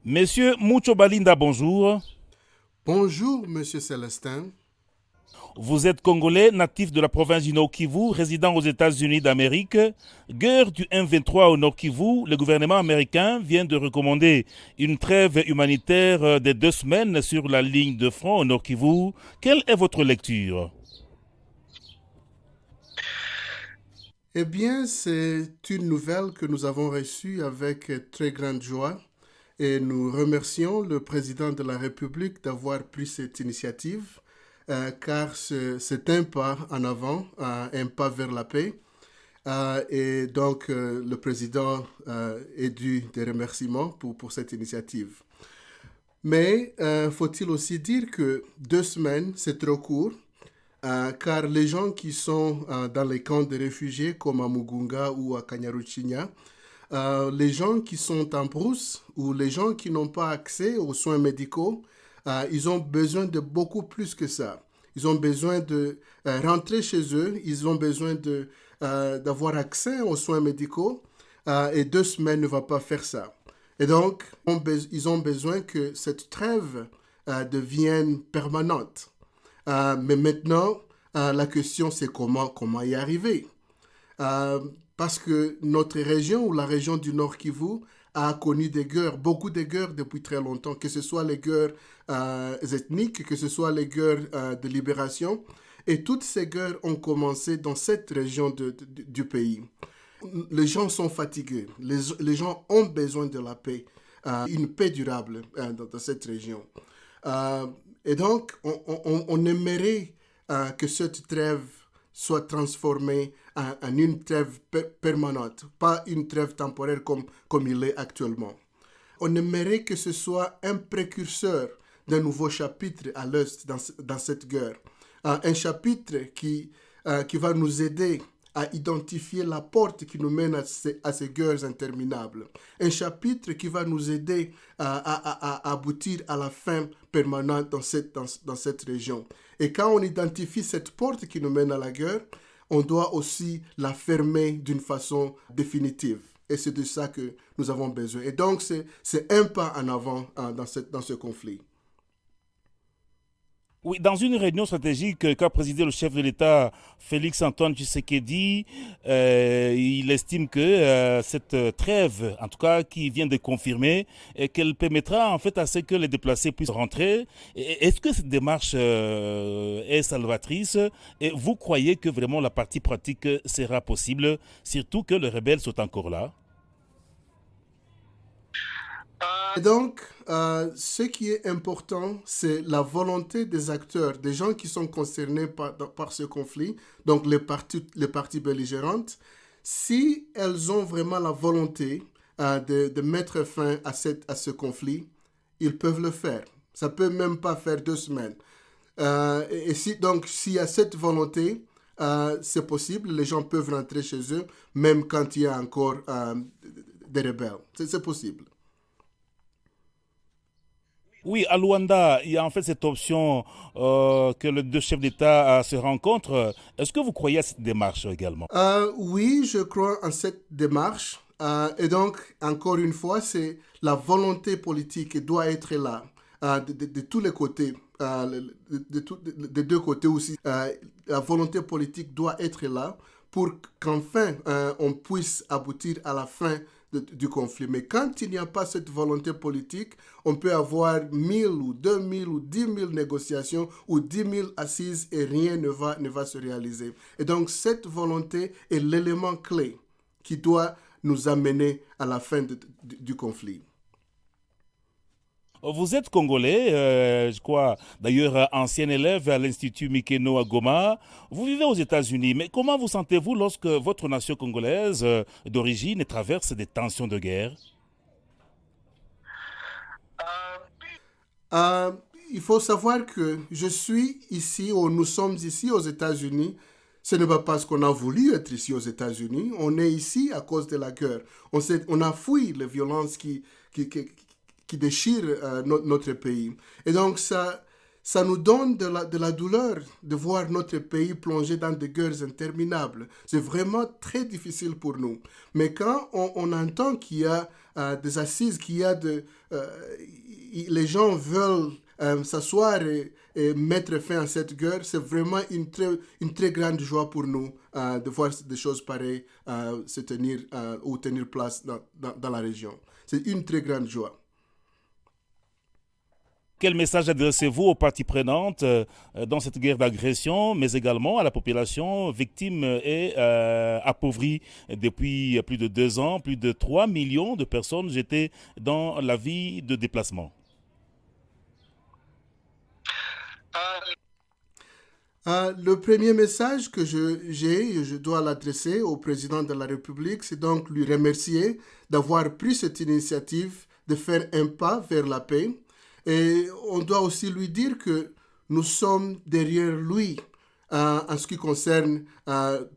Monsieur Mucho Balinda, bonjour. Bonjour, Monsieur Célestin. Vous êtes congolais, natif de la province du Nord Kivu, résident aux États-Unis d'Amérique. Guerre du M23 au Nord Kivu, le gouvernement américain vient de recommander une trêve humanitaire de 2 semaines sur la ligne de front au Nord Kivu. Quelle est votre lecture? Eh bien, c'est une nouvelle que nous avons reçue avec très grande joie et nous remercions le président de la République d'avoir pris cette initiative car c'est un pas en avant, un pas vers la paix. Et donc, le président est dû des remerciements pour cette initiative. Mais faut-il aussi dire que 2 semaines, c'est trop court. Car les gens qui sont dans les camps de réfugiés comme à Mugunga ou à Kanyaruchinya, les gens qui sont en brousse ou les gens qui n'ont pas accès aux soins médicaux, ils ont besoin de beaucoup plus que ça. Ils ont besoin de rentrer chez eux, ils ont besoin d'avoir accès aux soins médicaux et 2 semaines ne va pas faire ça. Et donc, ils ont besoin que cette trêve devienne permanente. Mais maintenant, la question c'est comment y arriver. Parce que notre région ou la région du Nord Kivu a connu des guerres, beaucoup de guerres depuis très longtemps, que ce soit les guerres ethniques, que ce soit les guerres de libération. Et toutes ces guerres ont commencé dans cette région du pays. Les gens sont fatigués, les gens ont besoin de la paix, une paix durable dans cette région. Euh, et donc, on aimerait que cette trêve soit transformée en une trêve permanente, pas une trêve temporaire comme il est actuellement. On aimerait que ce soit un précurseur d'un nouveau chapitre à l'Est dans cette guerre. Un chapitre qui va nous aider à identifier la porte qui nous mène à ces guerres interminables. Un chapitre qui va nous aider à aboutir à la fin permanente dans cette région. Et quand on identifie cette porte qui nous mène à la guerre, on doit aussi la fermer d'une façon définitive. Et c'est de ça que nous avons besoin. Et donc, c'est un pas en avant dans ce conflit. Oui, dans une réunion stratégique qu'a présidé le chef de l'État Félix Antoine Tshisekedi, il estime que cette trêve, en tout cas qui vient de confirmer, qu'elle permettra en fait à ce que les déplacés puissent rentrer. Est-ce que cette démarche est salvatrice et vous croyez que vraiment la partie pratique sera possible, surtout que les rebelles sont encore là? Et donc, ce qui est important, c'est la volonté des acteurs, des gens qui sont concernés par ce conflit, donc les parties belligérantes. Si elles ont vraiment la volonté de mettre fin à ce conflit, ils peuvent le faire. Ça peut même pas faire 2 semaines. Et si, donc, s'il y a cette volonté, c'est possible. Les gens peuvent rentrer chez eux, même quand il y a encore des rebelles. C'est possible. Oui, à Luanda, il y a en fait cette option que les deux chefs d'État se rencontrent. Est-ce que vous croyez à cette démarche également? Oui, je crois en cette démarche. Et donc, encore une fois, c'est la volonté politique qui doit être là, de tous les côtés, des deux côtés aussi. La volonté politique doit être là pour qu'enfin on puisse aboutir à la fin du conflit. Mais quand il n'y a pas cette volonté politique, on peut avoir 1000 ou 2000 ou 10 000 négociations ou 10 000 assises et rien ne va se réaliser. Et donc cette volonté est l'élément clé qui doit nous amener à la fin du conflit. Vous êtes congolais, je crois, d'ailleurs ancien élève à l'Institut Mikeno à Goma. Vous vivez aux États-Unis, mais comment vous sentez-vous lorsque votre nation congolaise d'origine traverse des tensions de guerre? Euh, il faut savoir que je suis ici, ou nous sommes ici aux États-Unis. Ce n'est pas parce qu'on a voulu être ici aux États-Unis. On est ici à cause de la guerre. On a fui les violences qui, qui, qui déchirent notre pays. Et donc, ça nous donne de la douleur de voir notre pays plongé dans des guerres interminables. C'est vraiment très difficile pour nous. Mais quand on entend qu'il y a des assises, les gens veulent s'asseoir et mettre fin à cette guerre, c'est vraiment une très grande joie pour nous de voir des choses pareilles se tenir ou tenir place dans la région. C'est une très grande joie. Quel message adressez-vous aux parties prenantes dans cette guerre d'agression, mais également à la population victime et appauvrie depuis plus de 2 ans? Plus de 3 millions de personnes étaient dans la vie de déplacement. Le premier message que je dois l'adresser au président de la République, c'est donc lui remercier d'avoir pris cette initiative de faire un pas vers la paix. Et on doit aussi lui dire que nous sommes derrière lui en ce qui concerne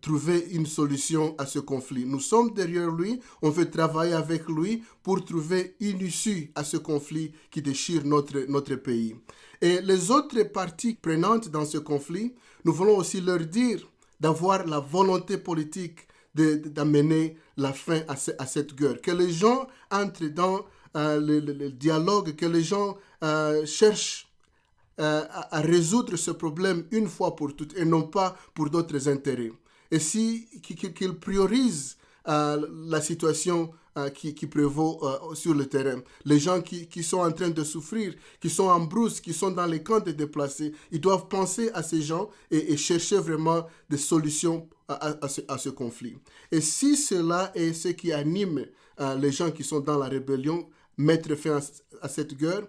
trouver une solution à ce conflit. Nous sommes derrière lui, on veut travailler avec lui pour trouver une issue à ce conflit qui déchire notre pays. Et les autres parties prenantes dans ce conflit, nous voulons aussi leur dire d'avoir la volonté politique d'amener la fin à cette guerre. Que les gens entrent dans le dialogue, que les gens cherchent à résoudre ce problème une fois pour toutes et non pas pour d'autres intérêts. Et qu'ils priorisent la situation qui prévaut sur le terrain. Les gens qui sont en train de souffrir, qui sont en brousse, qui sont dans les camps de déplacés, ils doivent penser à ces gens et chercher vraiment des solutions à ce conflit. Et si cela est ce qui anime les gens qui sont dans la rébellion, mettre fin à cette guerre,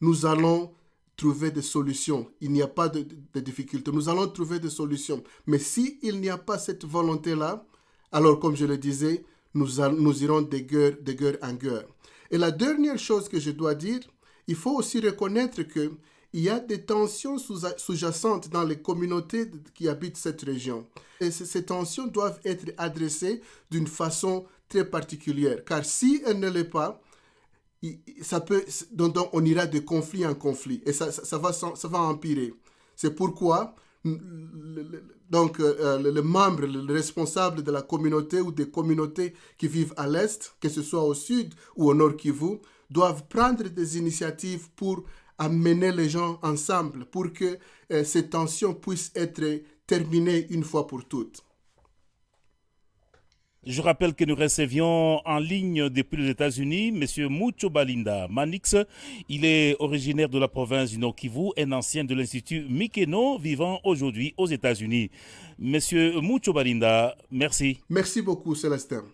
nous allons trouver des solutions. Il n'y a pas de difficulté. Nous allons trouver des solutions. Mais s'il n'y a pas cette volonté-là, alors comme je le disais, nous irons de guerre en guerre. Et la dernière chose que je dois dire, il faut aussi reconnaître qu'il y a des tensions sous-jacentes dans les communautés qui habitent cette région. Et ces tensions doivent être adressées d'une façon très particulière. Car si elles ne l'est pas, donc on ira de conflit en conflit et ça va empirer. C'est pourquoi le membre, le responsable de la communauté ou des communautés qui vivent à l'est, que ce soit au sud ou au nord Kivu, doivent prendre des initiatives pour amener les gens ensemble, pour que ces tensions puissent être terminées une fois pour toutes. Je rappelle que nous recevions en ligne depuis les États-Unis M. Mucho Balinda Manix. Il est originaire de la province du Nord Kivu, un ancien de l'Institut Mikeno vivant aujourd'hui aux États-Unis. M. Mucho Balinda, merci. Merci beaucoup, Célestin.